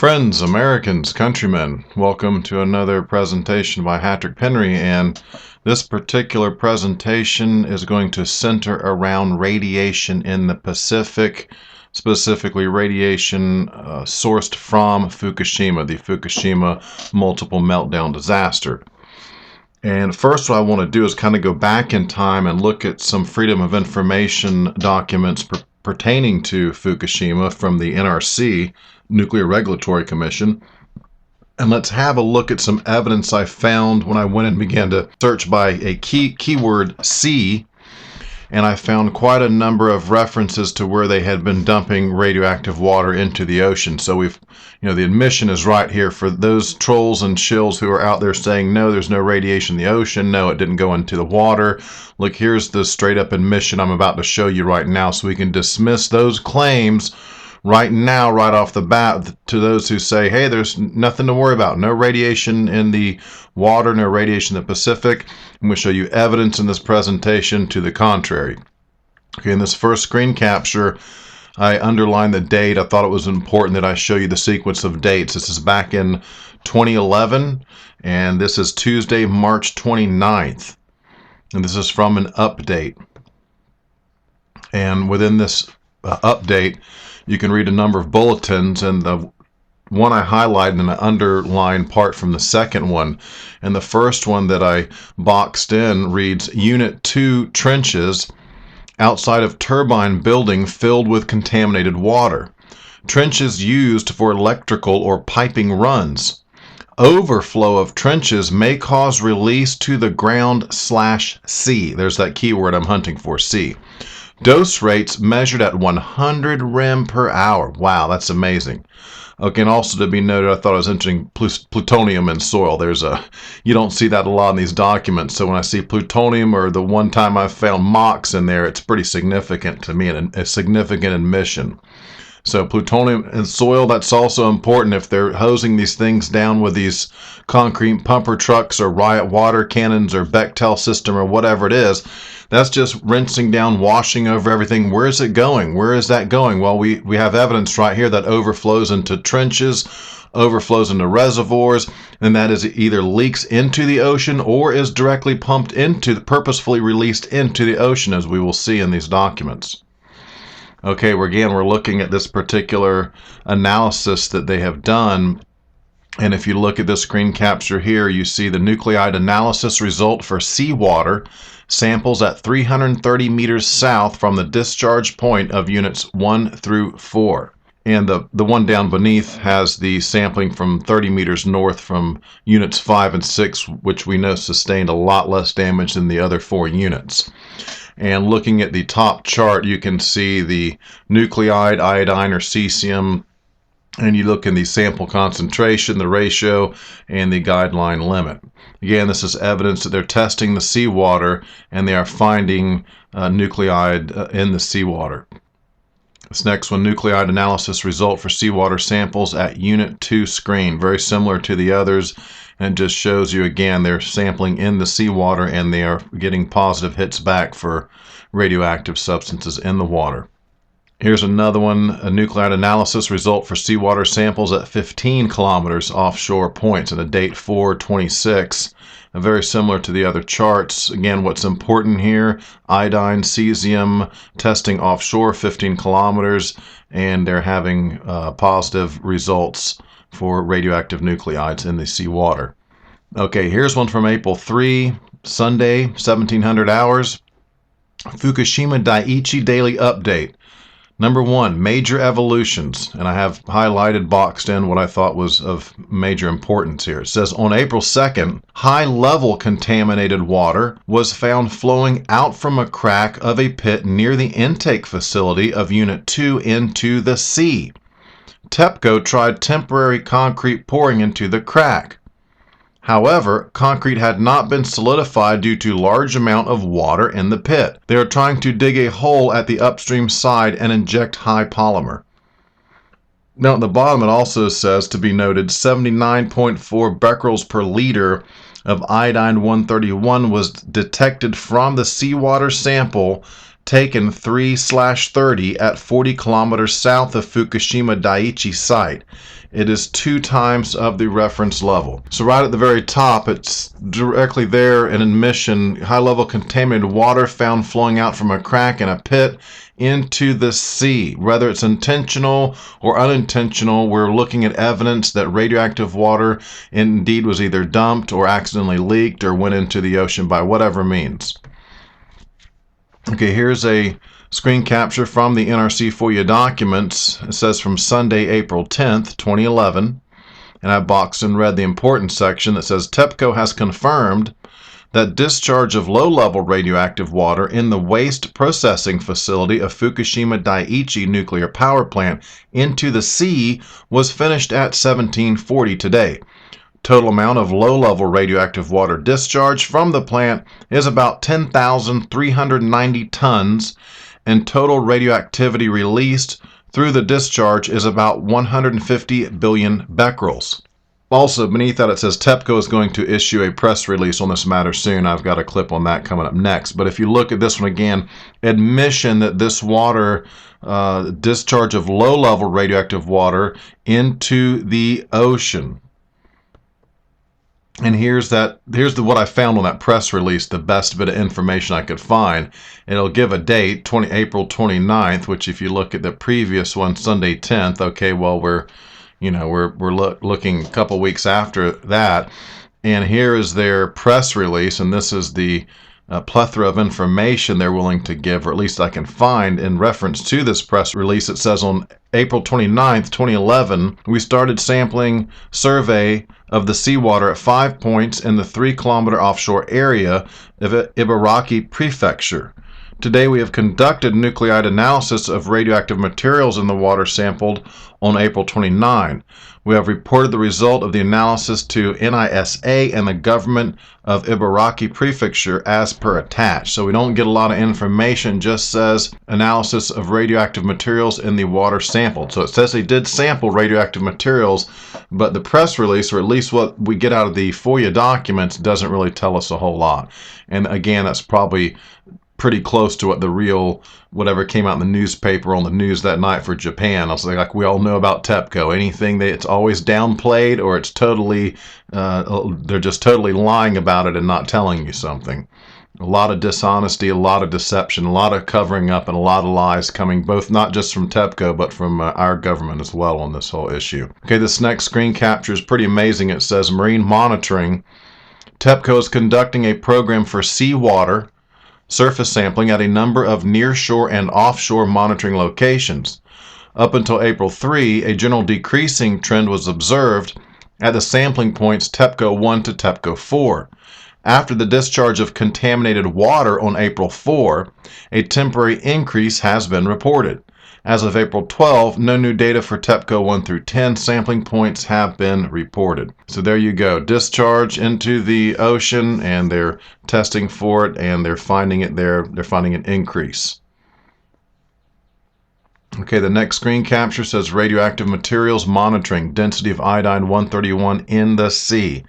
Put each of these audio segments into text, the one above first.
Friends, Americans, countrymen, welcome to another presentation by Hattrick Penry, and this particular presentation is going to center around radiation in the Pacific, specifically radiation sourced from Fukushima, the Fukushima multiple meltdown disaster. And first what I want to do is kind of go back in time and look at some Freedom of Information documents pertaining to Fukushima from the NRC, Nuclear Regulatory Commission. And let's have a look at some evidence I found when I went and began to search by a keyword C, and I found quite a number of references to where they had been dumping radioactive water into the ocean. So the admission is right here for those trolls and shills who are out there saying, no, there's no radiation in the ocean. No, it didn't go into the water. Look, here's the straight up admission I'm about to show you right now, so we can dismiss those claims right now, right off the bat, to those who say, hey, there's nothing to worry about. No radiation in the water, no radiation in the Pacific. I'm going to show you evidence in this presentation to the contrary. Okay, in this first screen capture, I underlined the date. I thought it was important that I show you the sequence of dates. This is back in 2011, and this is Tuesday, March 29th. And this is from an update. And within this update, you can read a number of bulletins, and the one I highlighted and I underlined part from the second one. And the first one that I boxed in reads, Unit 2 trenches outside of turbine building filled with contaminated water. Trenches used for electrical or piping runs. Overflow of trenches may cause release to the ground/sea. There's that keyword I'm hunting for, C. Dose rates measured at 100 rem per hour. Wow, that's amazing. Okay, and also to be noted, I thought it was interesting, plutonium in soil. You don't see that a lot in these documents. So when I see plutonium, or the one time I found MOX in there, it's pretty significant to me, and a significant admission. So plutonium in soil, that's also important. If they're hosing these things down with these concrete pumper trucks or riot water cannons or Bechtel system or whatever it is, that's just rinsing down, washing over everything. Where is it going? Where is that going? Well, we have evidence right here that overflows into trenches, overflows into reservoirs, and that is either leaks into the ocean or is directly pumped into, purposefully released into the ocean, as we will see in these documents. Okay, we're looking at this particular analysis that they have done. And if you look at this screen capture here, you see the nuclide analysis result for seawater samples at 330 meters south from the discharge point of units 1 through 4. And the one down beneath has the sampling from 30 meters north from units 5 and 6, which we know sustained a lot less damage than the other 4 units. And looking at the top chart, you can see the nuclide, iodine, or cesium, and you look in the sample concentration, the ratio, and the guideline limit. Again, this is evidence that they're testing the seawater, and they are finding nuclide in the seawater. This next one, nuclide analysis result for seawater samples at Unit 2 screen. Very similar to the others, and just shows you again they're sampling in the seawater and they are getting positive hits back for radioactive substances in the water. Here's another one, a nuclide analysis result for seawater samples at 15 kilometers offshore points, and a date 4/26. Very similar to the other charts. Again, what's important here, iodine, cesium, testing offshore 15 kilometers, and they're having positive results for radioactive nuclides in the seawater. Okay, here's one from April 3, Sunday, 1700 hours. Fukushima Daiichi Daily Update. Number 1, major evolutions, and I have highlighted, boxed in what I thought was of major importance here. It says, on April 2nd, high-level contaminated water was found flowing out from a crack of a pit near the intake facility of Unit 2 into the sea. TEPCO tried temporary concrete pouring into the crack. However, concrete had not been solidified due to large amount of water in the pit. They are trying to dig a hole at the upstream side and inject high polymer. Now at the bottom it also says, to be noted, 79.4 becquerels per liter of iodine 131 was detected from the seawater sample taken 3/30 at 40 kilometers south of Fukushima Daiichi site. it is 2 times of the reference level. So right at the very top, it's directly there, an admission, high level contaminated water found flowing out from a crack in a pit into the sea. Whether it's intentional or unintentional, we're looking at evidence that radioactive water indeed was either dumped or accidentally leaked or went into the ocean by whatever means. Okay, here's a screen capture from the NRC FOIA documents. It says from Sunday, April 10th, 2011, and I boxed and read the important section that says TEPCO has confirmed that discharge of low-level radioactive water in the waste processing facility of Fukushima Daiichi nuclear power plant into the sea was finished at 1740 today. Total amount of low-level radioactive water discharged from the plant is about 10,390 tons, and total radioactivity released through the discharge is about 150 billion becquerels. Also, beneath that it says TEPCO is going to issue a press release on this matter soon. I've got a clip on that coming up next. But if you look at this one again, admission that this water, discharge of low-level radioactive water into the ocean. And here's what I found on that press release, the best bit of information I could find. It'll give a date, April 29th, which if you look at the previous one, Sunday 10th, okay, well, we're looking a couple weeks after that. And here is their press release, and this is the plethora of information they're willing to give, or at least I can find in reference to this press release. It says on April 29th, 2011, we started sampling survey of the seawater at 5 points in the 3-kilometer offshore area of Ibaraki Prefecture. Today we have conducted nuclide analysis of radioactive materials in the water sampled on April 29. We have reported the result of the analysis to NISA and the government of Ibaraki Prefecture as per attached. So we don't get a lot of information, just says analysis of radioactive materials in the water sampled. So it says they did sample radioactive materials, but the press release, or at least what we get out of the FOIA documents, doesn't really tell us a whole lot. And again, that's probably pretty close to what the real whatever came out in the newspaper on the news that night for Japan. I was like we all know about TEPCO. Anything that it's always downplayed, or it's totally they're just totally lying about it and not telling you something. A lot of dishonesty, a lot of deception, a lot of covering up, and a lot of lies coming both not just from TEPCO but from our government as well on this whole issue. Okay, this next screen capture is pretty amazing. It says marine monitoring. TEPCO is conducting a program for seawater surface sampling at a number of nearshore and offshore monitoring locations. Up until April 3, a general decreasing trend was observed at the sampling points TEPCO 1 to TEPCO 4. After the discharge of contaminated water on April 4, a temporary increase has been reported. As of April 12, no new data for TEPCO 1 through 10 sampling points have been reported. So there you go. Discharge into the ocean, and they're testing for it, and they're finding it there. They're finding an increase. Okay, the next screen capture says radioactive materials monitoring, density of iodine-131 in the sea.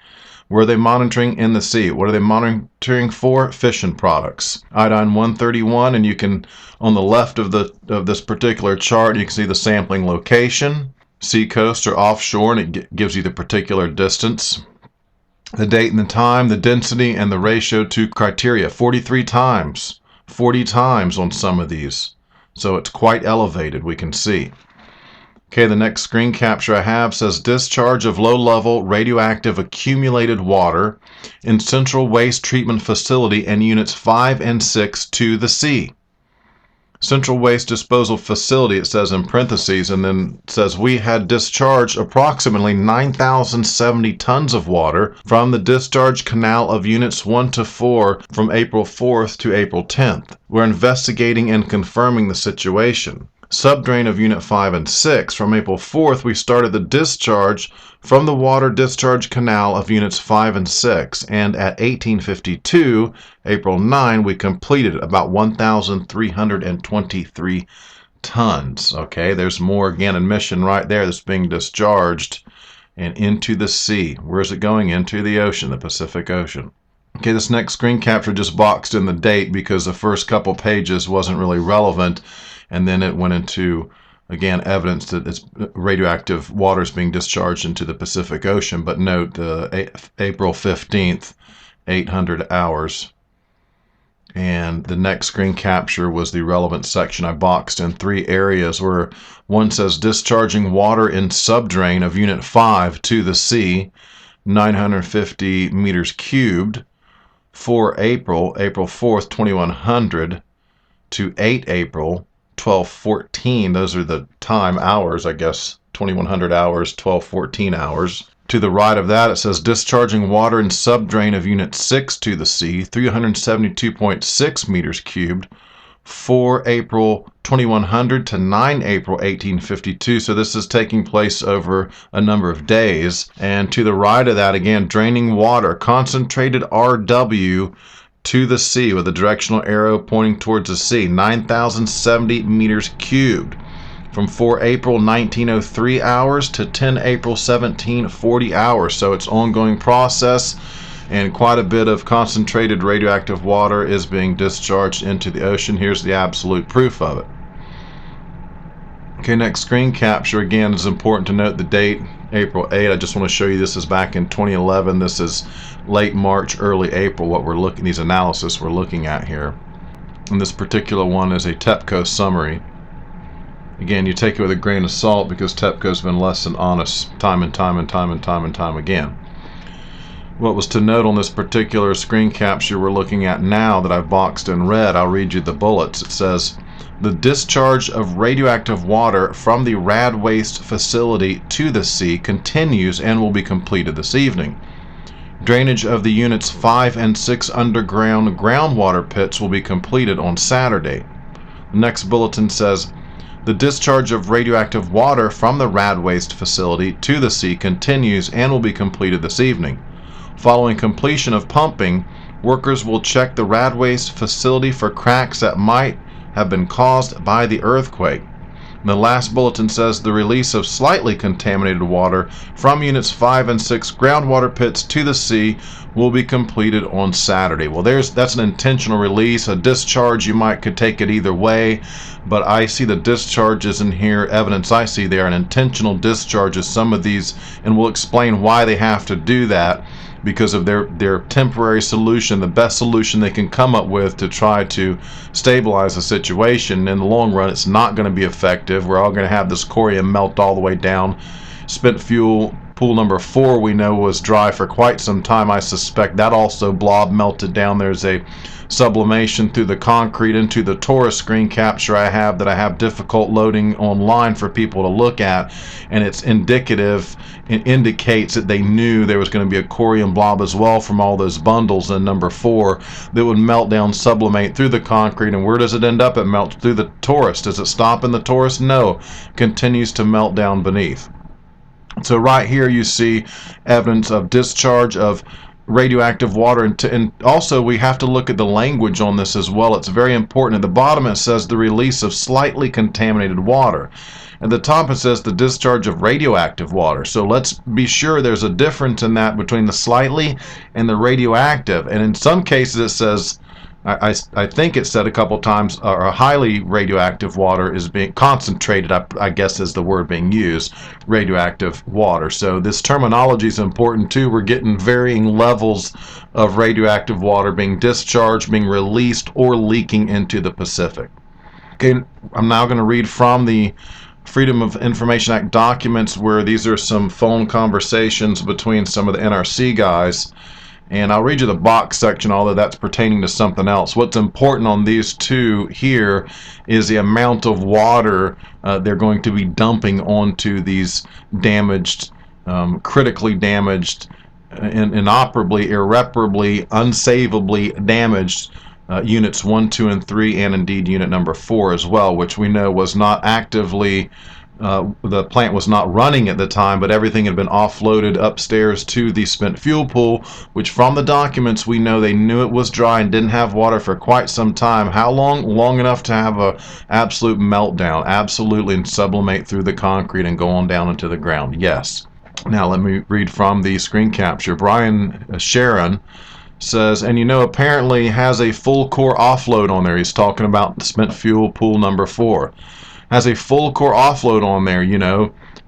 Where are they monitoring? In the sea. What are they monitoring for? Fission products. Iodine-131, and you can, on the left of this particular chart, you can see the sampling location, seacoast or offshore, and it gives you the particular distance, the date and the time, the density, and the ratio to criteria. 43 times, 40 times on some of these. So it's quite elevated, we can see. Okay, the next screen capture I have says discharge of low-level radioactive accumulated water in Central Waste Treatment Facility and Units 5 and 6 to the sea. Central Waste Disposal Facility, it says in parentheses, and then it says we had discharged approximately 9,070 tons of water from the discharge canal of Units 1 to 4 from April 4th to April 10th. We're investigating and confirming the situation. Subdrain of Unit 5 and 6. From April 4th, we started the discharge from the water discharge canal of Units 5 and 6, and at 1852, April 9, we completed about 1,323 tons. Okay, there's more, again, admission right there that's being discharged and into the sea. Where is it going? Into the ocean, the Pacific Ocean. Okay, this next screen capture just boxed in the date because the first couple pages wasn't really relevant, and then it went into Again, evidence that it's radioactive water is being discharged into the Pacific Ocean. But note, April 15th, 800 hours. And the next screen capture was the relevant section. I boxed in 3 areas where one says discharging water in subdrain of Unit 5 to the sea, 950 meters cubed, for April 4th, 2100 to 8 April, 1214. Those are the time hours, I guess, 2100 hours, 1214 hours. To the right of that, it says discharging water in subdrain of Unit 6 to the sea, 372.6 meters cubed, 4 April 2100 to 9 April 1852. So this is taking place over a number of days. And to the right of that, again, draining water, concentrated RW to the sea with a directional arrow pointing towards the sea, 9,070 meters cubed, from 4 April 1903 hours to 10 April 1740 hours. So it's an ongoing process, and quite a bit of concentrated radioactive water is being discharged into the ocean. Here's the absolute proof of it. Okay, next screen capture. Again, it's important to note the date, April 8. I just want to show you this is back in 2011. This is late March, early April, what we're looking, these analysis we're looking at here. And this particular one is a TEPCO summary. Again, you take it with a grain of salt because TEPCO's been less than honest time and time again. What was to note on this particular screen capture we're looking at now that I've boxed in red, I'll read you the bullets. It says, the discharge of radioactive water from the rad waste facility to the sea continues and will be completed this evening. Drainage of the Units 5 and 6 underground groundwater pits will be completed on Saturday. The next bulletin says, the discharge of radioactive water from the rad waste facility to the sea continues and will be completed this evening. Following completion of pumping, workers will check the rad waste facility for cracks that might have been caused by the earthquake. And the last bulletin says the release of slightly contaminated water from Units 5 and 6 groundwater pits to the sea will be completed on Saturday. Well, that's an intentional release, a discharge. You could take it either way, but I see the discharges in here. Evidence I see there, an intentional discharges, some of these, and we'll explain why they have to do that, because of their temporary solution, the best solution they can come up with to try to stabilize the situation. In the long run, it's not going to be effective. We're all going to have this corium melt all the way down. Spent fuel pool number 4 we know was dry for quite some time. I suspect that also blob melted down. There's a sublimation through the concrete into the Taurus screen capture I have difficult loading online for people to look at, and it's indicative. It indicates that they knew there was going to be a corium blob as well from all those bundles in number 4 that would melt down, sublimate through the concrete. And where does it end up? It melts through the Taurus. Does it stop in the Taurus? No, continues to melt down beneath. So right here you see evidence of discharge of radioactive water, and also we have to look at the language on this as well. It's very important. At the bottom it says the release of slightly contaminated water. At the top it says the discharge of radioactive water. So let's be sure there's a difference in that between the slightly and the radioactive. And in some cases it says, I think it said a couple times, highly radioactive water is being concentrated, I guess is the word being used, radioactive water. So this terminology is important too. We're getting varying levels of radioactive water being discharged, being released, or leaking into the Pacific. Okay, I'm now going to read from the Freedom of Information Act documents, where these are some phone conversations between some of the NRC guys. And I'll read you the box section, although that's pertaining to something else. What's important on these two here is the amount of water they're going to be dumping onto these damaged, critically damaged, inoperably, irreparably, unsavably damaged Units 1, 2, and 3, and indeed Unit number 4 as well, which we know was not actively, the plant was not running at the time, but everything had been offloaded upstairs to the spent fuel pool, which from the documents we know they knew it was dry and didn't have water for quite some time. How long? Long enough to have a absolute meltdown, absolutely, and sublimate through the concrete and go on down into the ground. Yes. Now let me read from the screen capture. Brian Sharon says, and apparently has a full core offload on there. He's talking about the spent fuel pool number 4. has a full core offload on there.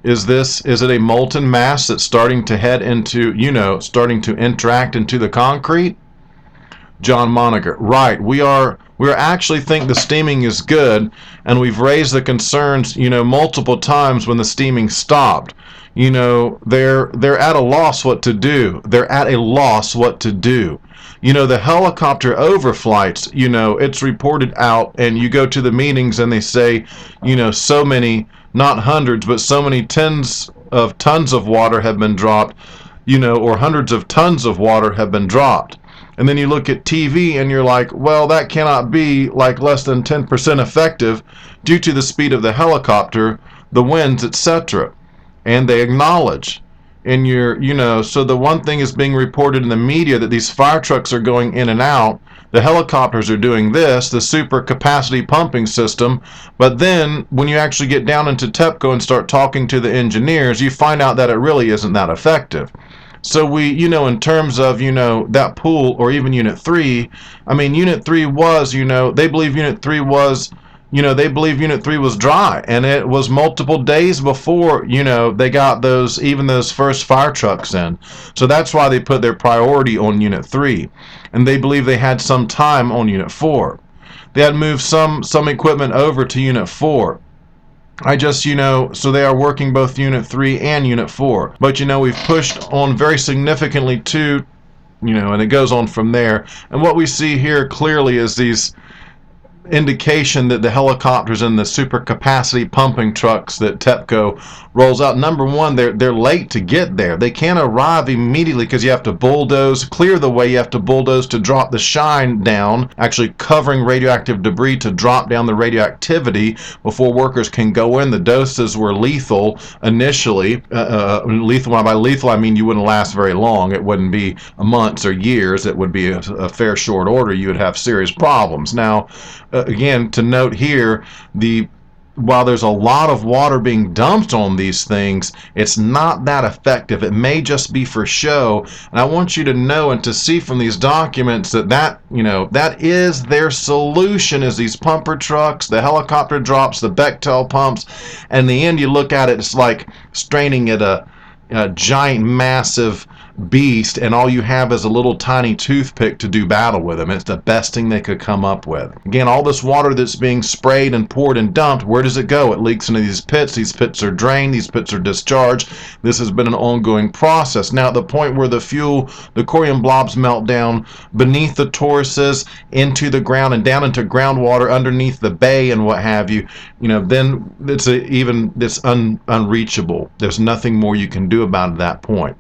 Is it a molten mass that's starting to head into, starting to interact into the concrete? John Moniger, right. We actually think the steaming is good, and we've raised the concerns, multiple times when the steaming stopped. They're at a loss what to do. They're at a loss what to do. The helicopter overflights, it's reported out, and you go to the meetings and they say, so many, not hundreds, but so many tens of tons of water have been dropped, or hundreds of tons of water have been dropped. And then you look at TV and you're like, well, that cannot be like less than 10% effective due to the speed of the helicopter, the winds, etc. And they acknowledge. And so the one thing is being reported in the media that these fire trucks are going in and out. The helicopters are doing this, the super capacity pumping system. But then when you actually get down into TEPCO and start talking to the engineers, you find out that it really isn't that effective. So we, in terms of, that pool, or even Unit 3, Unit 3 was, they believe Unit 3 was, dry, and it was multiple days before, they got those first fire trucks in. So that's why they put their priority on Unit 3. And they believe they had some time on Unit 4. They had moved some equipment over to Unit 4. So they are working both Unit 3 and Unit 4. But, we've pushed on very significantly to, and it goes on from there. And what we see here clearly is these indication that the helicopters and the super capacity pumping trucks that TEPCO rolls out, number one, they're late to get there. They can't arrive immediately because you have to bulldoze, clear the way. You have to bulldoze to drop the shine down, actually covering radioactive debris to drop down the radioactivity before workers can go in. The doses were lethal initially. Lethal, by lethal I mean you wouldn't last very long. It wouldn't be months or years. It would be a fair short order. You would have serious problems. Now, again, to note here, while there's a lot of water being dumped on these things, it's not that effective. It may just be for show. And I want you to know and to see from these documents that is their solution, is these pumper trucks, the helicopter drops, the Bechtel pumps. And in the end, you look at it, it's like straining at a giant, massive beast, and all you have is a little tiny toothpick to do battle with them. It's the best thing they could come up with. Again, all this water that's being sprayed and poured and dumped, where does it go? It leaks into these pits. These pits are drained. These pits are discharged. This has been an ongoing process. Now, at the point where the corium blobs melt down beneath the toruses into the ground and down into groundwater underneath the bay and what have you, then it's unreachable. There's nothing more you can do about it at that point.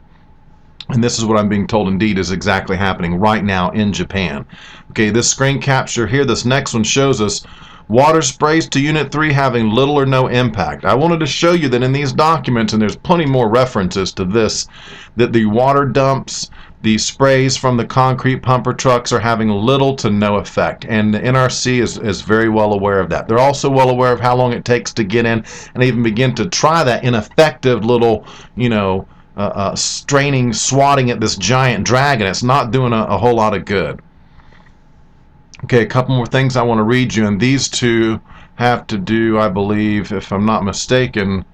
And this is what I'm being told indeed is exactly happening right now in Japan. Okay, this screen capture here, this next one shows us water sprays to Unit 3 having little or no impact. I wanted to show you that in these documents, and there's plenty more references to this, that the water dumps, the sprays from the concrete pumper trucks are having little to no effect. And the NRC is very well aware of that. They're also well aware of how long it takes to get in and even begin to try that ineffective little, swatting at this giant dragon. It's not doing a whole lot of good. Okay, a couple more things I want to read you, and these two have to do, I believe, if I'm not mistaken,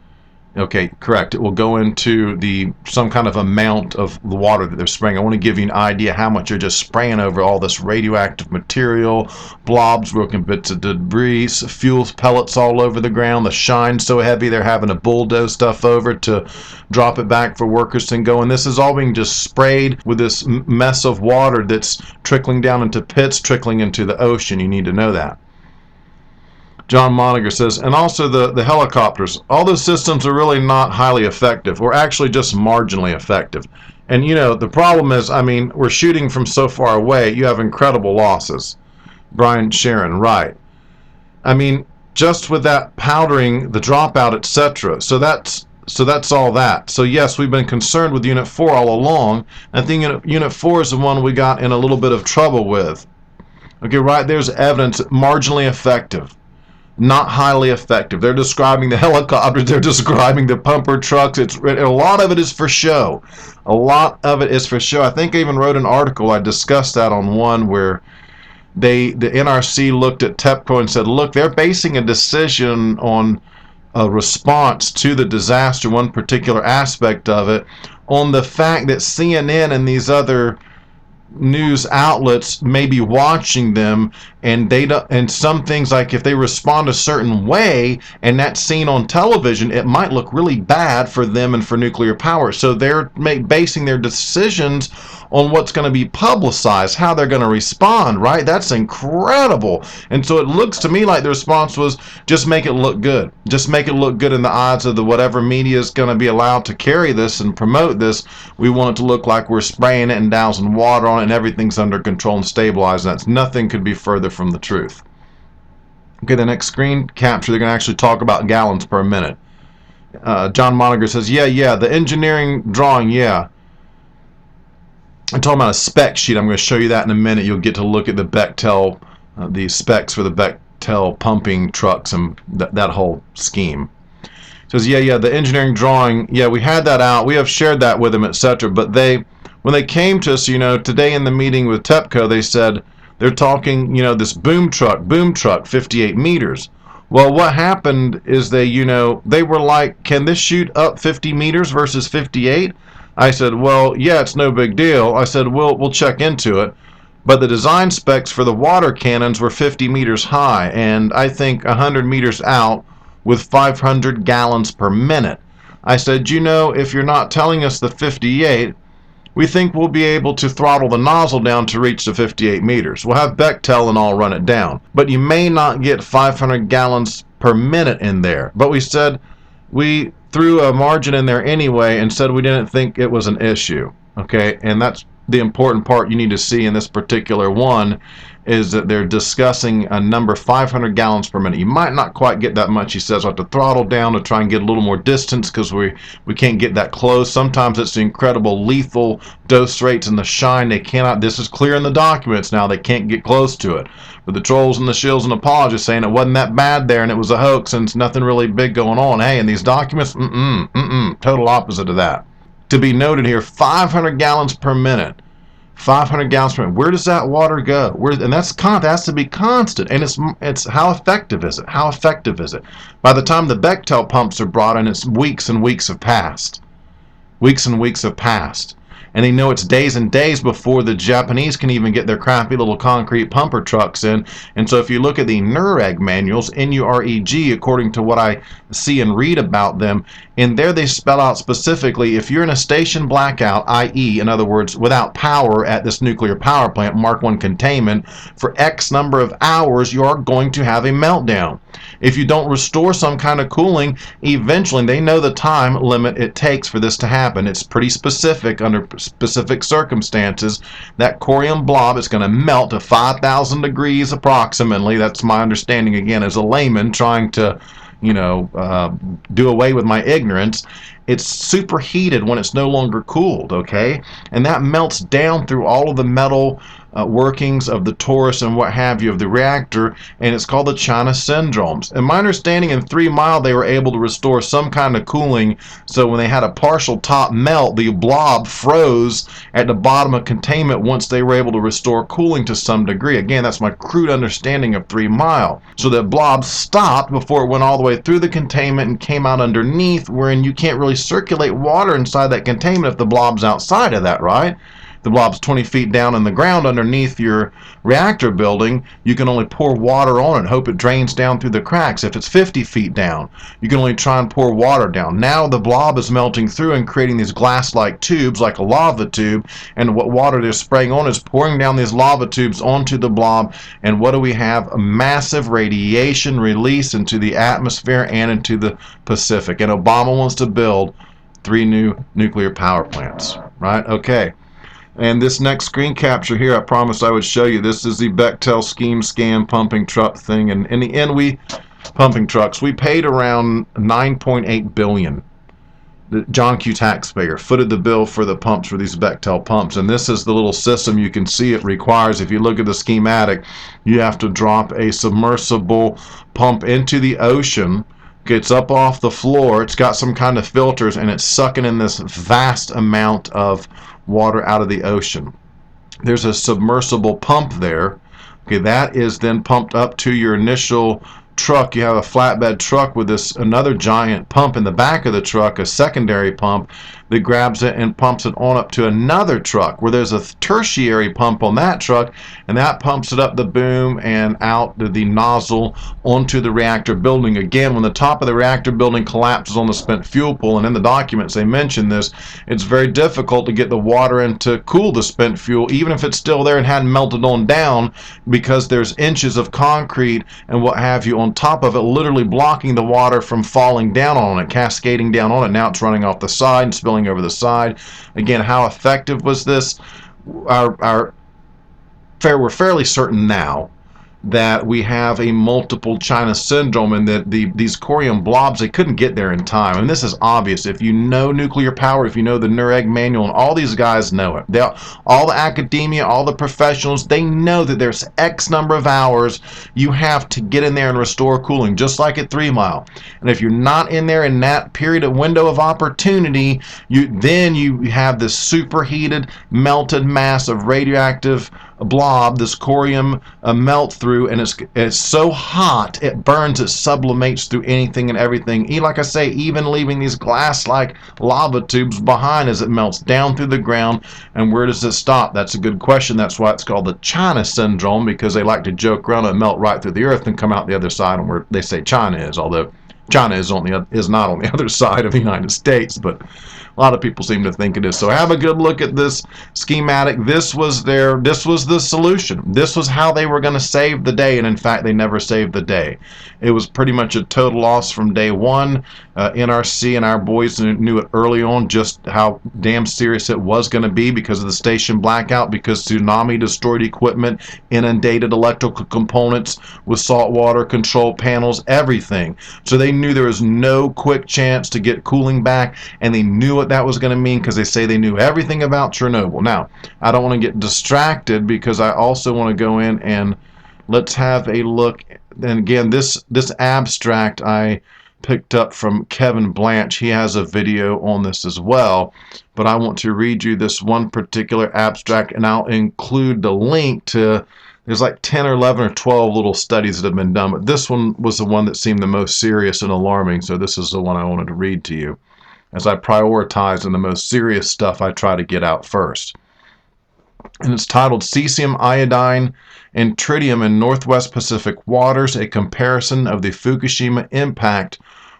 okay, correct, it will go into some kind of amount of the water that they're spraying. I want to give you an idea how much you're just spraying over all this radioactive material, blobs, broken bits of debris, fuel pellets all over the ground. The shine's so heavy they're having to bulldoze stuff over to drop it back for workers to go. And this is all being just sprayed with this mess of water that's trickling down into pits, trickling into the ocean. You need to know that. John Moniger says, and also the helicopters, all those systems are really not highly effective, or actually just marginally effective. And the problem is, we're shooting from so far away, you have incredible losses. Brian Sharon, right. Just with that powdering, the dropout, etc. So that's all that. So yes, we've been concerned with Unit 4 all along. I think Unit 4 is the one we got in a little bit of trouble with. Okay, right there's evidence, marginally effective. Not highly effective. They're describing the helicopters, they're describing the pumper trucks. A lot of it is for show. A lot of it is for show. I think I even wrote an article, I discussed that on one, where the NRC looked at TEPCO and said, look, they're basing a decision on a response to the disaster, one particular aspect of it, on the fact that CNN and these other news outlets may be watching them, and data and some things, like if they respond a certain way and that's seen on television, it might look really bad for them and for nuclear power. So they're basing their decisions on what's going to be publicized, how they're going to respond, right? That's incredible. And so it looks to me like the response was just make it look good. Just make it look good in the eyes of the whatever media is going to be allowed to carry this and promote this. We want it to look like we're spraying it and dousing water on it and everything's under control and stabilized. And that's nothing could be further from the truth. Okay, the next screen capture, they're going to actually talk about gallons per minute. John Monagher says, yeah, the engineering drawing, yeah. I'm talking about a spec sheet. I'm going to show you that in a minute. You'll get to look at the Bechtel, the specs for the Bechtel pumping trucks and that whole scheme. It says, yeah, the engineering drawing, yeah, we had that out. We have shared that with them, etc. But when they came to us, today in the meeting with TEPCO, they said they're talking, this boom truck, 58 meters. Well, what happened is they were like, can this shoot up 50 meters versus 58? I said, well, yeah, it's no big deal. I said, we'll check into it. But the design specs for the water cannons were 50 meters high, and I think 100 meters out with 500 gallons per minute. I said, if you're not telling us the 58, we think we'll be able to throttle the nozzle down to reach the 58 meters. We'll have Bechtel and all run it down. But you may not get 500 gallons per minute in there. But we said we threw a margin in there anyway and said we didn't think it was an issue. Okay, and that's the important part you need to see in this particular one, is that they're discussing a number 500 gallons per minute. You might not quite get that much. He says, I have to throttle down to try and get a little more distance because we can't get that close. Sometimes it's the incredible lethal dose rates and the shine. They cannot, this is clear in the documents now, they can't get close to it. But the trolls and the shills and apologists saying it wasn't that bad there and it was a hoax and it's nothing really big going on. Hey, in these documents, total opposite of that. To be noted here, 500 gallons per minute. 500 gallons per minute. Where does that water go? And that has to be constant. And it's how effective is it? How effective is it? By the time the Bechtel pumps are brought in, it's weeks and weeks have passed. Weeks and weeks have passed. And they know it's days and days before the Japanese can even get their crappy little concrete pumper trucks in. And so if you look at the NUREG manuals, N-U-R-E-G, according to what I see and read about them, in there they spell out specifically, if you're in a station blackout, i.e., in other words, without power at this nuclear power plant, Mark 1 containment, for X number of hours, you are going to have a meltdown. If you don't restore some kind of cooling, eventually, they know the time limit it takes for this to happen. It's pretty specific under specific circumstances. That corium blob is going to melt to 5,000 degrees approximately. That's my understanding, again, as a layman trying to do away with my ignorance. It's superheated when it's no longer cooled, okay? And that melts down through all of the metal workings of the torus and what have you of the reactor, and it's called the China syndromes. And my understanding, in 3 Mile they were able to restore some kind of cooling, so when they had a partial top melt, the blob froze at the bottom of containment once they were able to restore cooling to some degree. Again, that's my crude understanding of 3 Mile. So that blob stopped before it went all the way through the containment and came out underneath, wherein you can't really circulate water inside that containment if the blob's outside of that, right? The blob's 20 feet down in the ground underneath your reactor building, you can only pour water on it and hope it drains down through the cracks. If it's 50 feet down, you can only try and pour water down. Now the blob is melting through and creating these glass-like tubes, like a lava tube, and what water they're spraying on is pouring down these lava tubes onto the blob, and what do we have? A massive radiation release into the atmosphere and into the Pacific. And Obama wants to build 3 new nuclear power plants, right? Okay. And this next screen capture here, I promised I would show you. This is the Bechtel scheme scam pumping truck thing. And in the end, pumping trucks, we paid around $9.8 billion. The John Q. taxpayer footed the bill for the pumps for these Bechtel pumps. And this is the little system you can see it requires. If you look at the schematic, you have to drop a submersible pump into the ocean. It's up off the floor, it's got some kind of filters, and it's sucking in this vast amount of water out of the ocean. There's a submersible pump there. Okay, that is then pumped up to your initial truck, you have a flatbed truck with another giant pump in the back of the truck, a secondary pump that grabs it and pumps it on up to another truck where there's a tertiary pump on that truck, and that pumps it up the boom and out to the nozzle onto the reactor building. Again, when the top of the reactor building collapses on the spent fuel pool, and in the documents they mention this, it's very difficult to get the water in to cool the spent fuel, even if it's still there and hadn't melted on down, because there's inches of concrete and what have you on top of it, literally blocking the water from falling down on it, cascading down on it. Now it's running off the side and spilling over the side. Again, how effective was this? We're fairly certain now that we have a multiple China syndrome, and that these corium blobs, they couldn't get there in time. And this is obvious. If you know nuclear power, if you know the NUREG manual, and all these guys know it. All the academia, all the professionals, they know that there's X number of hours you have to get in there and restore cooling, just like at 3 Mile. And if you're not in there in that period of window of opportunity, then you have this superheated, melted mass of radioactive blob, this corium melt through, and it's so hot it burns, it sublimates through anything and everything. Like I say, even leaving these glass-like lava tubes behind as it melts down through the ground. And where does it stop? That's a good question. That's why it's called the China syndrome, because they like to joke around and melt right through the earth and come out the other side, and where they say China is, although China is not on the other side of the United States, but a lot of people seem to think it is. So have a good look at this schematic. This was the solution. This was how they were going to save the day, and in fact, they never saved the day. It was pretty much a total loss from day one. NRC and our boys knew it early on just how damn serious it was going to be because of the station blackout, because tsunami destroyed equipment, inundated electrical components with saltwater control panels, everything. So they knew there was no quick chance to get cooling back, and they knew what that was going to mean, because they say they knew everything about Chernobyl. Now, I don't want to get distracted, because I also want to go in and let's have a look. And again, this abstract I picked up from Kevin Blanche. He has a video on this as well, but I want to read you this one particular abstract, and I'll include the link to, there's like 10 or 11 or 12 little studies that have been done, but this one was the one that seemed the most serious and alarming, so this is the one I wanted to read to you. As I prioritize, and the most serious stuff I try to get out first. And it's titled Cesium, Iodine, and Tritium in Northwest Pacific Waters, a comparison of the Fukushima impact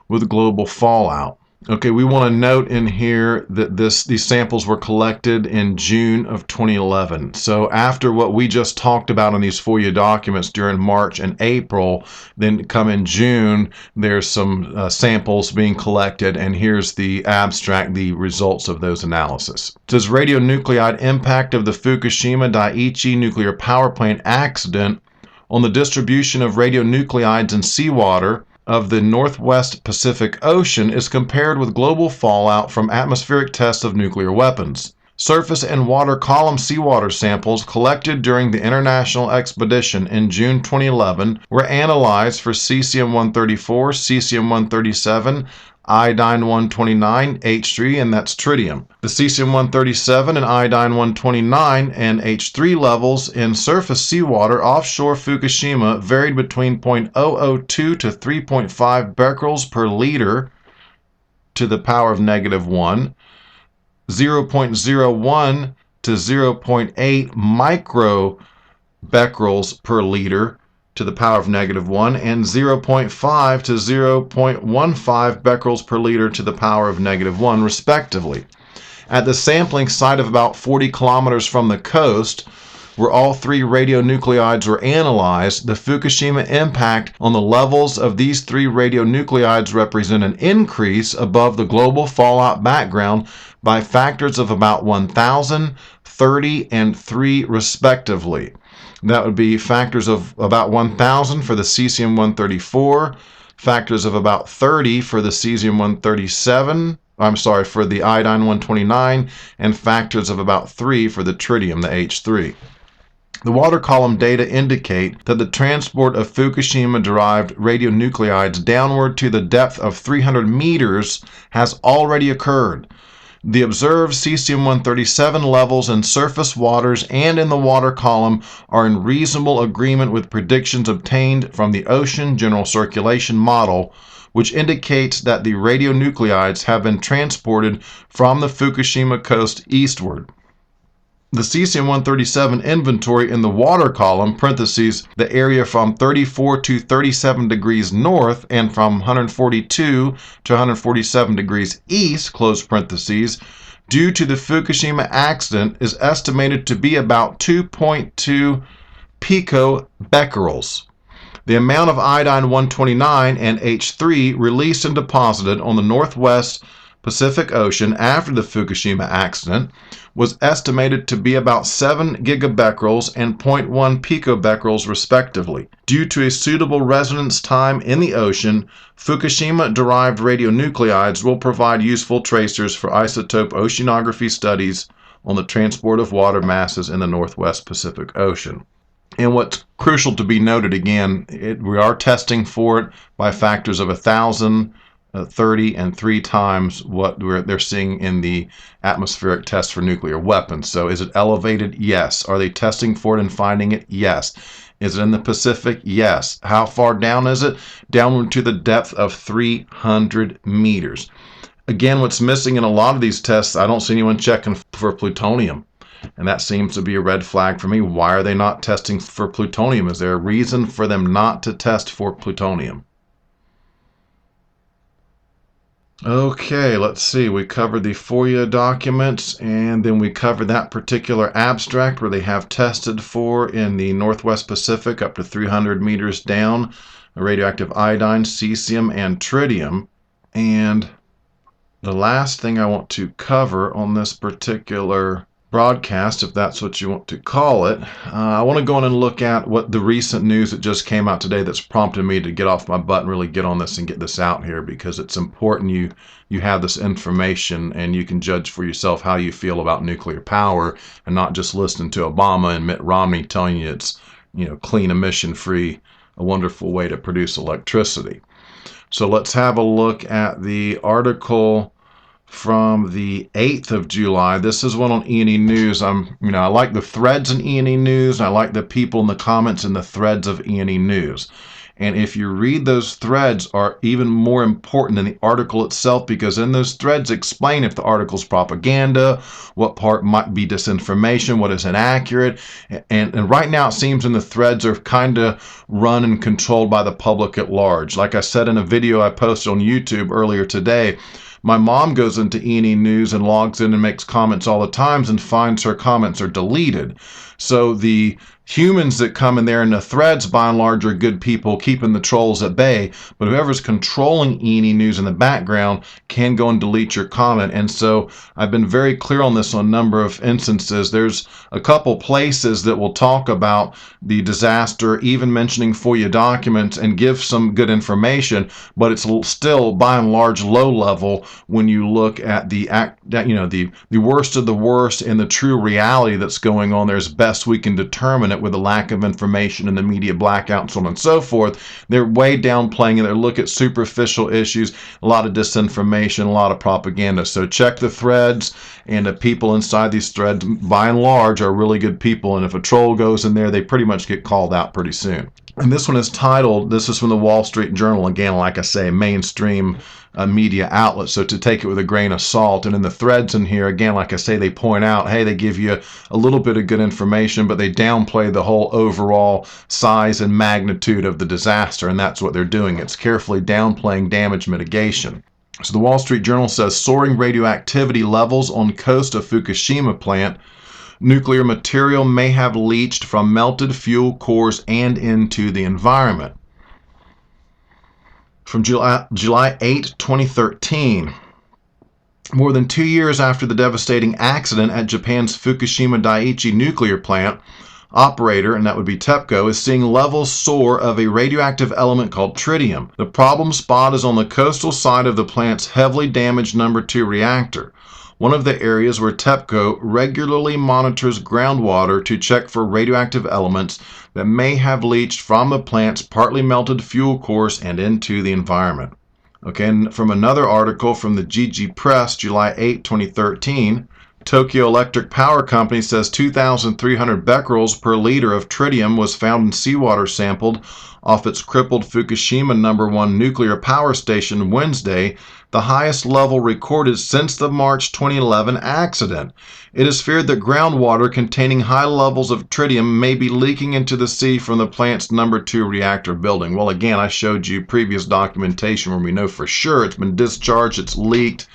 with global fallout. Okay, we want to note in here that these samples were collected in June of 2011. So after what we just talked about in these FOIA documents during March and April, then come in June, there's some samples being collected, and here's the abstract, the results of those analysis. It says radionuclide impact of the Fukushima Daiichi nuclear power plant accident on the distribution of radionuclides in seawater of the Northwest Pacific Ocean is compared with global fallout from atmospheric tests of nuclear weapons. Surface and water column seawater samples collected during the international expedition in June 2011 were analyzed for cesium-134, cesium-137, iodine-129, H3, and that's tritium. The cesium-137 and iodine-129 and H3 levels in surface seawater offshore Fukushima varied between 0.002 to 3.5 becquerels per liter to the power of -1, 0.01 to 0.8 microbecquerels per liter to the power of -1, and 0.5 to 0.15 becquerels per liter to the power of -1, respectively. At the sampling site of about 40 kilometers from the coast, where all three radionuclides were analyzed, the Fukushima impact on the levels of these three radionuclides represent an increase above the global fallout background by factors of about 1,000, 30, and 3, respectively. That would be factors of about 1,000 for the cesium-134, factors of about 30 for the cesium-137, for the iodine-129, and factors of about 3 for the tritium, the H3. The water column data indicate that the transport of Fukushima-derived radionuclides downward to the depth of 300 meters has already occurred. The observed cesium-137 levels in surface waters and in the water column are in reasonable agreement with predictions obtained from the ocean general circulation model, which indicates that the radionuclides have been transported from the Fukushima coast eastward. The cesium-137 inventory in the water column, parentheses, the area from 34 to 37 degrees north and from 142 to 147 degrees east, close parentheses, due to the Fukushima accident is estimated to be about 2.2 picobecquerels. The amount of iodine-129 and H3 released and deposited on the northwest Pacific Ocean after the Fukushima accident was estimated to be about 7 gigabecquerels and 0.1 picobecquerels respectively. Due to a suitable residence time in the ocean, Fukushima-derived radionuclides will provide useful tracers for isotope oceanography studies on the transport of water masses in the northwest Pacific Ocean. And what's crucial to be noted again, we are testing for it by factors of 1,000, 30, and 3 times what they're seeing in the atmospheric test for nuclear weapons. So is it elevated? Yes. Are they testing for it and finding it? Yes. Is it in the Pacific? Yes. How far down is it? Downward to the depth of 300 meters. Again, what's missing in a lot of these tests, I don't see anyone checking for plutonium. And that seems to be a red flag for me. Why are they not testing for plutonium? Is there a reason for them not to test for plutonium? Okay, let's see. We covered the FOIA documents, and then we covered that particular abstract where they have tested for in the Northwest Pacific up to 300 meters down radioactive iodine, cesium, and tritium. And the last thing I want to cover on this particular broadcast, if that's what you want to call it, I want to go in and look at what the recent news that just came out today that's prompted me to get off my butt and really get on this and get this out here, because it's important you have this information and you can judge for yourself how you feel about nuclear power and not just listen to Obama and Mitt Romney telling you it's, clean, emission free, a wonderful way to produce electricity. So let's have a look at the article from the 8th of July. This is one on E&E News. I like the threads in E&E News. I like the people in the comments in the threads of E&E News. And if you read those threads are even more important than the article itself, because in those threads explain if the article's propaganda, what part might be disinformation, what is inaccurate. And right now it seems in the threads are kind of run and controlled by the public at large. Like I said in a video I posted on YouTube earlier today, my mom goes into E&E News and logs in and makes comments all the time and finds her comments are deleted. So the humans that come in there in the threads, by and large, are good people keeping the trolls at bay. But whoever's controlling E&E News in the background can go and delete your comment. And so I've been very clear on this on a number of instances. There's a couple places that will talk about the disaster, even mentioning FOIA documents and give some good information, but it's still by and large low level when you look at the worst of the worst and the true reality that's going on there as best we can determine it with the lack of information and the media blackout and so on and so forth. They're way downplaying it. They look at superficial issues, a lot of disinformation, a lot of propaganda. So check the threads, and the people inside these threads by and large are really good people, and if a troll goes in there, they pretty much get called out pretty soon. And this one is titled, this is from the Wall Street Journal, again, like I say, mainstream media outlet, so to take it with a grain of salt. And in the threads in here, again, like I say, they point out, hey, they give you a little bit of good information, but they downplay the whole overall size and magnitude of the disaster, and that's what they're doing. It's carefully downplaying damage mitigation. So the Wall Street Journal says, soaring radioactivity levels on coast of Fukushima plant. Nuclear material may have leached from melted fuel cores and into the environment. From July 8, 2013, more than 2 years after the devastating accident at Japan's Fukushima Daiichi nuclear plant, operator, and that would be TEPCO, is seeing levels soar of a radioactive element called tritium. The problem spot is on the coastal side of the plant's heavily damaged number 2 reactor, one of the areas where TEPCO regularly monitors groundwater to check for radioactive elements that may have leached from the plant's partly melted fuel cores and into the environment. Okay, and from another article from the GG Press, July 8, 2013, Tokyo Electric Power Company says 2,300 becquerels per liter of tritium was found in seawater sampled off its crippled Fukushima No. 1 nuclear power station Wednesday, the highest level recorded since the March 2011 accident. It is feared that groundwater containing high levels of tritium may be leaking into the sea from the plant's No. 2 reactor building. Well, again, I showed you previous documentation where we know for sure it's been discharged, it's leaked.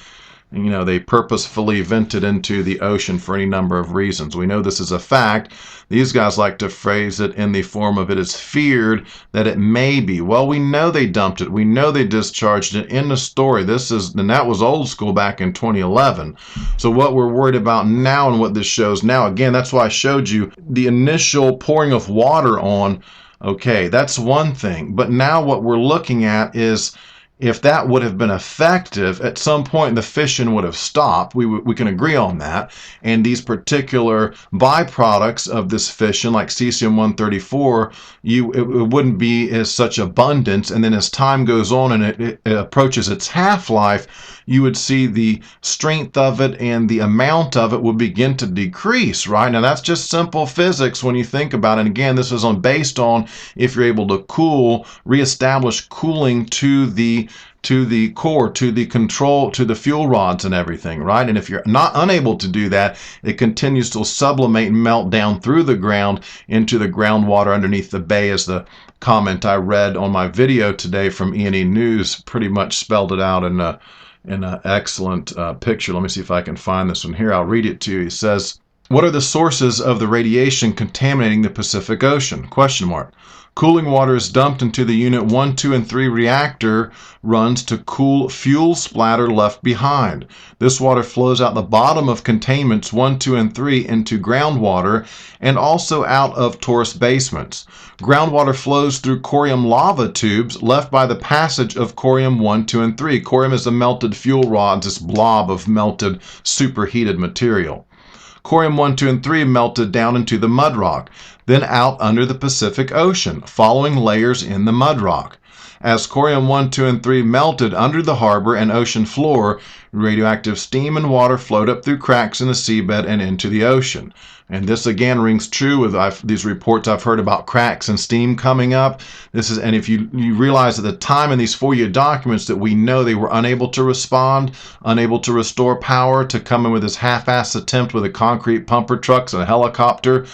You know, they purposefully vented into the ocean for any number of reasons. We know this is a fact. These guys like to phrase it in the form of it is feared that it may be. Well, we know they dumped it. We know they discharged it. In the story. And that was old school back in 2011. So what we're worried about now and what this shows now, again, that's why I showed you the initial pouring of water on. Okay, that's one thing. But now what we're looking at is, if that would have been effective, at some point the fishing would have stopped. We can agree on that. And these particular byproducts of this fission, like cesium-134, it wouldn't be as such abundance. And then as time goes on and it approaches its half-life, you would see the strength of it and the amount of it would begin to decrease, right? Now that's just simple physics when you think about it. And again, this is based on if you're able to reestablish cooling to the core, to the control, to the fuel rods and everything, right? And if you're unable to do that, it continues to sublimate and melt down through the ground into the groundwater underneath the bay, as the comment I read on my video today from E&E News pretty much spelled it out in an excellent picture. Let me see if I can find this one here. I'll read it to you. It says, "What are the sources of the radiation contaminating the Pacific Ocean? Question mark. Cooling water is dumped into the Unit 1, 2, and 3 reactor runs to cool fuel splatter left behind. This water flows out the bottom of containments 1, 2, and 3 into groundwater and also out of tourist basements. Groundwater flows through corium lava tubes left by the passage of corium 1, 2, and 3. Corium is the melted fuel rods, this blob of melted superheated material. Corium 1, 2, and 3 melted down into the mud rock, then out under the Pacific Ocean, following layers in the mud rock. As corium 1, 2, and 3 melted under the harbor and ocean floor, radioactive steam and water flowed up through cracks in the seabed and into the ocean." And this again rings true with these reports I've heard about cracks and steam coming up. And if you realize at the time in these FOIA documents that we know they were unable to respond, unable to restore power, to come in with this half-assed attempt with a concrete pumper trucks and a helicopter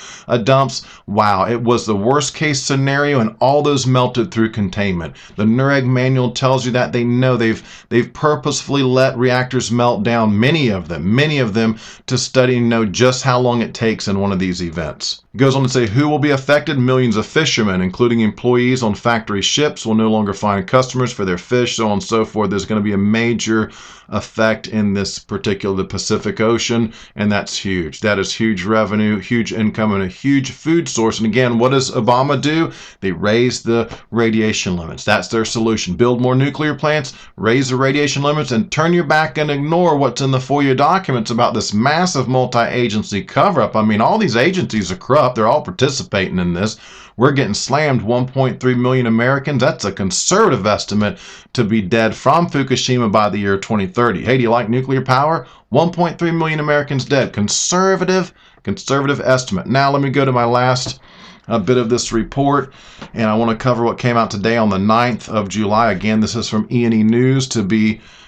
dumps. Wow, it was the worst case scenario, and all those melted through containment. The NUREG manual tells you that. They know they've purposefully let reactors melt down, many of them, to study and know just how long it takes in one of these events. It goes on to say, who will be affected? Millions of fishermen, including employees on factory ships, will no longer find customers for their fish, so on and so forth. There's going to be a major effect in this particular, the Pacific Ocean, and that's huge. That is huge revenue, huge income, and a huge food source. And again, what does Obama do? They raise the radiation limits. That's their solution. Build more nuclear plants, raise the radiation limits, and turn your back and ignore what's in the FOIA documents about this massive multi-agency cover-up. I mean, all these agencies are corrupt. They're all participating in this. We're getting slammed. 1.3 million Americans. That's a conservative estimate to be dead from Fukushima by the year 2030. Hey, do you like nuclear power? 1.3 million Americans dead. Conservative estimate. Now let me go to my last bit of this report, and I want to cover what came out today on the 9th of July. Again, this is from E&E News.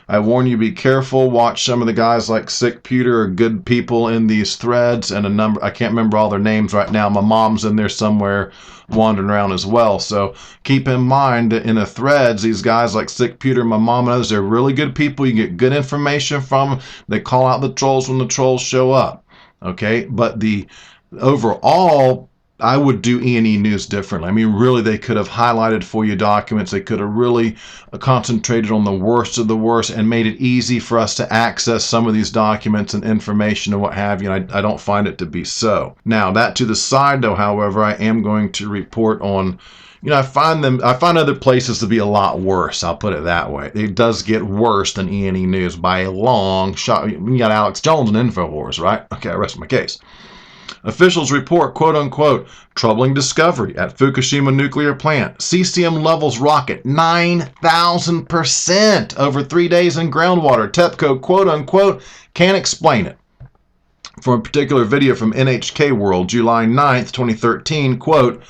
I warn you, be careful. Watch some of the guys like Sick Pewter are good people in these threads, and I can't remember all their names right now. My mom's in there somewhere wandering around as well. So keep in mind that in the threads, these guys like Sick Pewter, my mom and others, they're really good people. You get good information from them. They call out the trolls when the trolls show up. Okay, but the overall, I would do E&E News differently. I mean, really, they could have highlighted FOIA documents. They could have really concentrated on the worst of the worst and made it easy for us to access some of these documents and information and what have you. And I don't find it to be so. Now, that to the side, though, however, I am going to report on, I find other places to be a lot worse. I'll put it that way. It does get worse than E&E News by a long shot. You got Alex Jones and InfoWars, right? Okay, I rest my case. Officials report, quote-unquote, troubling discovery at Fukushima nuclear plant. Cesium levels rocket 9,000% over 3 days in groundwater. TEPCO, quote-unquote, can't explain it. From a particular video from NHK World, July 9th, 2013, quote,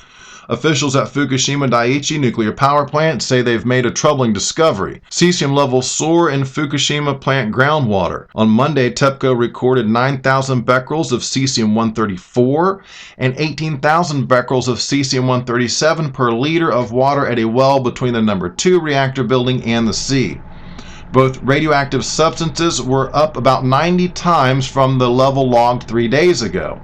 officials at Fukushima Daiichi nuclear power plant say they've made a troubling discovery. Cesium levels soar in Fukushima plant groundwater. On Monday, TEPCO recorded 9,000 becquerels of cesium-134 and 18,000 becquerels of cesium-137 per liter of water at a well between the number 2 reactor building and the sea. Both radioactive substances were up about 90 times from the level logged 3 days ago.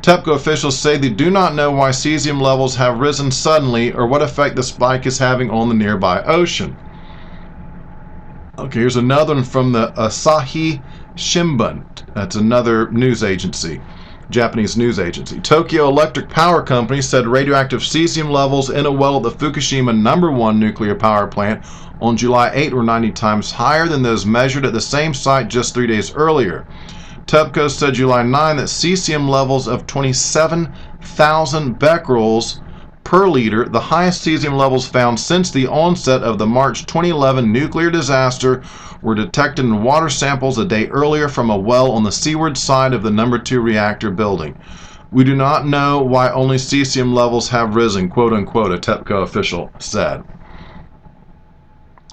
TEPCO officials say they do not know why cesium levels have risen suddenly or what effect the spike is having on the nearby ocean. Okay, here's another one from the Asahi Shimbun. That's another news agency, Japanese news agency. Tokyo Electric Power Company said radioactive cesium levels in a well at the Fukushima No. 1 nuclear power plant on July 8 were 90 times higher than those measured at the same site just 3 days earlier. TEPCO said July 9 that cesium levels of 27,000 becquerels per liter, the highest cesium levels found since the onset of the March 2011 nuclear disaster, were detected in water samples a day earlier from a well on the seaward side of the No. 2 reactor building. We do not know why only cesium levels have risen, quote-unquote, a TEPCO official said.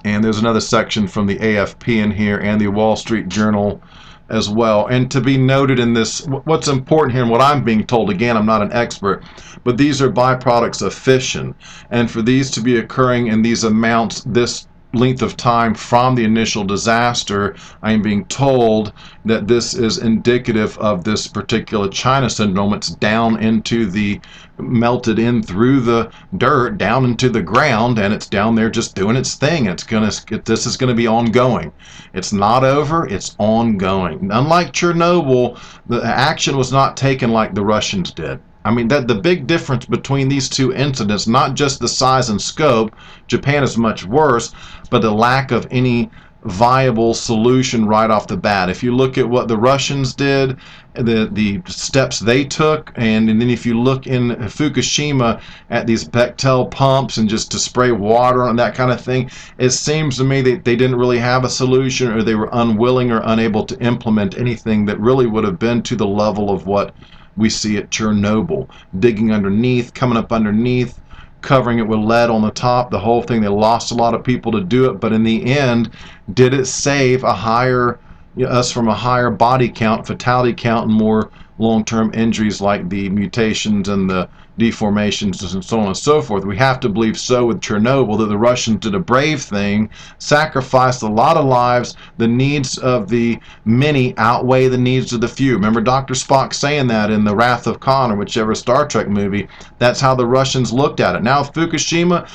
And there's another section from the AFP in here and the Wall Street Journal as well. And to be noted in this, what's important here and what I'm being told, again, I'm not an expert, but these are byproducts of fission. And for these to be occurring in these amounts, this length of time from the initial disaster, I am being told that this is indicative of this particular China syndrome. It's down into the, melted in through the dirt, down into the ground, and it's down there just doing its thing. This is gonna be ongoing. It's not over, it's ongoing. Unlike Chernobyl, the action was not taken like the Russians did. I mean, the big difference between these two incidents, not just the size and scope, Japan is much worse, but the lack of any viable solution right off the bat. If you look at what the Russians did, the steps they took, and then if you look in Fukushima at these Bechtel pumps and just to spray water on that kind of thing, it seems to me that they didn't really have a solution, or they were unwilling or unable to implement anything that really would have been to the level of what we see at Chernobyl. Digging underneath, coming up underneath, covering it with lead on the top, the whole thing. They lost a lot of people to do it, but in the end, did it save us from a higher body count, fatality count, and more long-term injuries like the mutations and the deformations and so on and so forth? We have to believe so with Chernobyl, that the Russians did a brave thing, sacrificed a lot of lives. The needs of the many outweigh the needs of the few. Remember Dr. Spock saying that in The Wrath of Khan, or whichever Star Trek movie. That's how the Russians looked at it. Now Fukushima,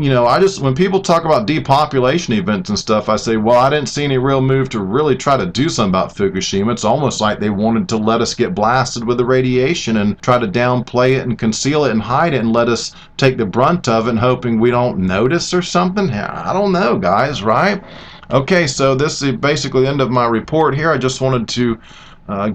you know, when people talk about depopulation events and stuff, I say, well, I didn't see any real move to really try to do something about Fukushima. It's almost like they wanted to let us get blasted with the radiation and try to downplay it and conceal it and hide it and let us take the brunt of it, and hoping we don't notice or something. I don't know, guys, right? Okay, so this is basically the end of my report here. I just wanted to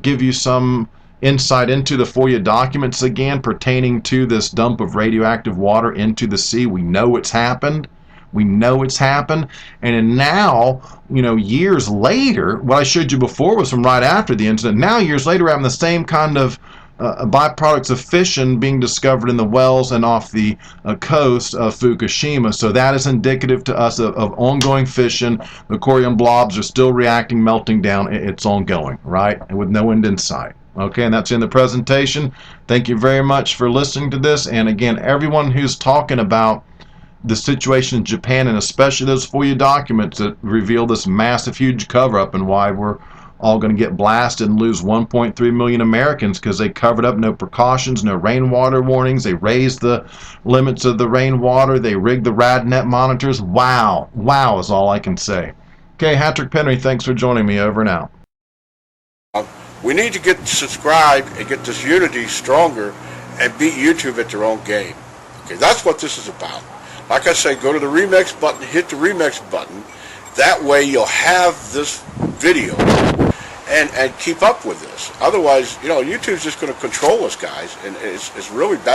give you some insight into the FOIA documents again pertaining to this dump of radioactive water into the sea. We know it's happened. We know it's happened. And now, you know, years later, what I showed you before was from right after the incident. Now, years later, we're having the same kind of byproducts of fission being discovered in the wells and off the coast of Fukushima. So that is indicative to us of ongoing fission. The corium blobs are still reacting, melting down. It's ongoing, right? And with no end in sight. Okay, and that's in the presentation. Thank you very much for listening to this. And again, everyone who's talking about the situation in Japan, and especially those FOIA documents that reveal this massive, huge cover-up, and why we're all going to get blasted and lose 1.3 million Americans because they covered up, no precautions, no rainwater warnings. They raised the limits of the rainwater. They rigged the RadNet monitors. Wow. Wow is all I can say. Okay, Hatrick Penry, thanks for joining me. Over and out. We need to get subscribed and get this unity stronger and beat YouTube at their own game. Okay, that's what this is about. Like I say, go to the Remix button, hit the Remix button. That way you'll have this video and keep up with this. Otherwise, YouTube's just going to control us, guys, and it's really bad.